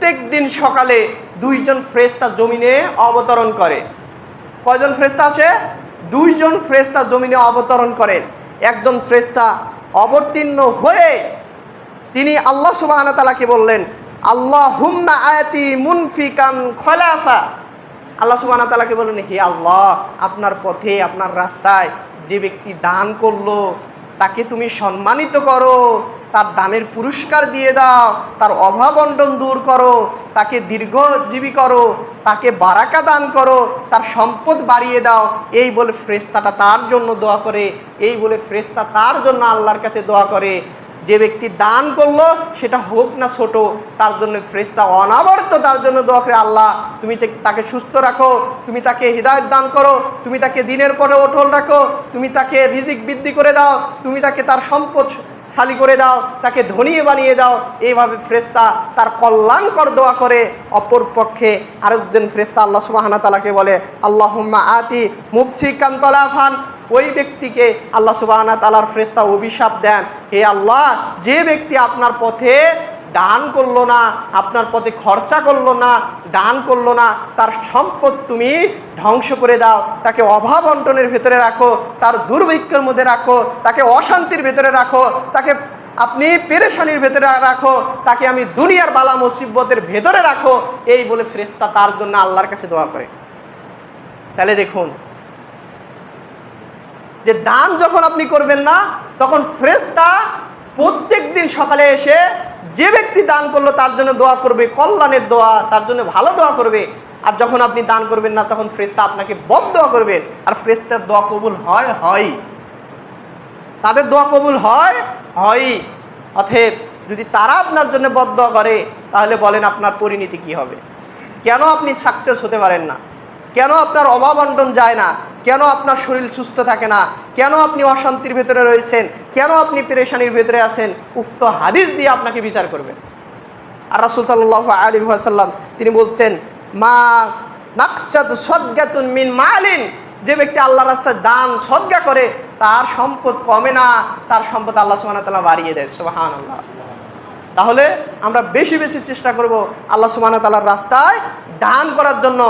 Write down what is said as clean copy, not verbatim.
প্রত্যেক দিন সকালে দুইজন ফেরেশতা জমিনে অবতরণ করে। কয়জন ফেরেশতা আছে? দুইজন ফেরেশতা জমিনে অবতরণ করেন। একজন ফেরেশতা অবতীর্ণ হয়ে তিনি আল্লাহ সুবহানাহু ওয়া তাআলাকে বললেন, আল্লাহুম্মা আতি মুনফিকান খলাফা। আল্লাহ সুবহানাহু ওয়া তাআলাকে বললেন, হে আল্লাহ, আপনার পথে, আপনার রাস্তায় যে ব্যক্তি দান করলো তাকে তুমি সম্মানিত করো, তার দানের পুরস্কার দিয়ে দাও, তার অভাব অনটন দূর করো, তাকে দীর্ঘজীবী করো, তাকে বারাকা দান করো, তার সম্পদ বাড়িয়ে দাও। এই বলে ফেরেশতাটা তার জন্য দোয়া করে, এই বলে ফেরেশতা তার জন্য আল্লাহর কাছে দোয়া করে। যে ব্যক্তি দান করলো সেটা হোক না ছোট, তার জন্য ফেরেশতা অনাবর্ত তার জন্য দোয়া করে, আল্লাহ তুমি তাকে সুস্থ রাখো, তুমি তাকে হিদায়াত দান করো, তুমি তাকে দিনের পরে অটল রাখো, তুমি তাকে রিজিক বৃদ্ধি করে দাও, তুমি তাকে তার সম্পদ শালী করে দাও, তাকে ধনী বানিয়ে দাও। এইভাবে ফেরেশতা তার কল্যাণকর দোয়া করে। অপর পক্ষে আরেকজন ফেরেশতা আল্লাহ সুবহানাহু ওয়া তাআলাকে বলে, আল্লাহুম্মা আতি মুমসিকান তলাফান। ওই ব্যক্তিকে আল্লাহ সুবহানাহু ওয়া তাআলার ফেরেশতা অভিশাপ দেন, হে আল্লাহ, যে ব্যক্তি আপনার পথে দান করলো না, আপনার পথে খরচা করলো না, দান করলো না, তার সম্পদ তুমি ধ্বংস করে দাও, তাকে অভাব অনটনের ভেতরে রাখো, তার দুর্ভিক্ষের মধ্যে রাখো, তাকে অশান্তির ভেতরে রাখো, তাকে আপনি পেরেশানির ভেতরে রাখো, তাকে আমি দুনিয়ার বালা মুসিবতের ভেতরে রাখো। এই বলে ফেরেশতা তার জন্য আল্লাহর কাছে দোয়া করে। তাহলে দেখুন যে দান যখন আপনি করবেন না, তখন ফেরেশতা প্রত্যেক দিন সকালে এসে যে ব্যক্তি দান করলো তার জন্য দোয়া করবে, কল্যাণের দোয়া, তার জন্য ভালো দোয়া করবে। আর যখন আপনি দান করবেন না, তখন ফেরেশতা আপনাকে বদদোয়া করবেন। আর ফেরেশতার দোয়া কবুল হয়, তাদের দোয়া কবুল হয়। অতএব যদি তারা আপনার জন্য বদদোয়া করে, তাহলে বলেন আপনার পরিণতি কি হবে? কেন আপনি সাকসেস হতে পারেন না? কেন আপনার অভাব অনটন যায় না? কেন আপনার শরীর সুস্থ থাকে না? কেন আপনি অশান্তির ভেতরে রয়েছেন? কেন আপনি পেরেশানির ভেতরে আছেন? উক্ত হাদিস দিয়ে আপনাকে বিচার করবেন। আর রাসূল সাল্লাল্লাহু আলাইহি ওয়াসাল্লাম তিনি বলছেন, মা নাকসাত সাদগাতুন মিন মালিন। যে ব্যক্তি আল্লাহর রাস্তায় দান সদকা করে তার সম্পদ কমে না, তার সম্পদ আল্লাহ সুবহানাহু ওয়া তাআলা বাড়িয়ে দেয়। সুবহানাল্লাহ। তাহলে আমরা বেশি বেশি চেষ্টা করব আল্লাহ সুবহানাহু ওয়া তাআলার রাস্তায় দান করার জন্য।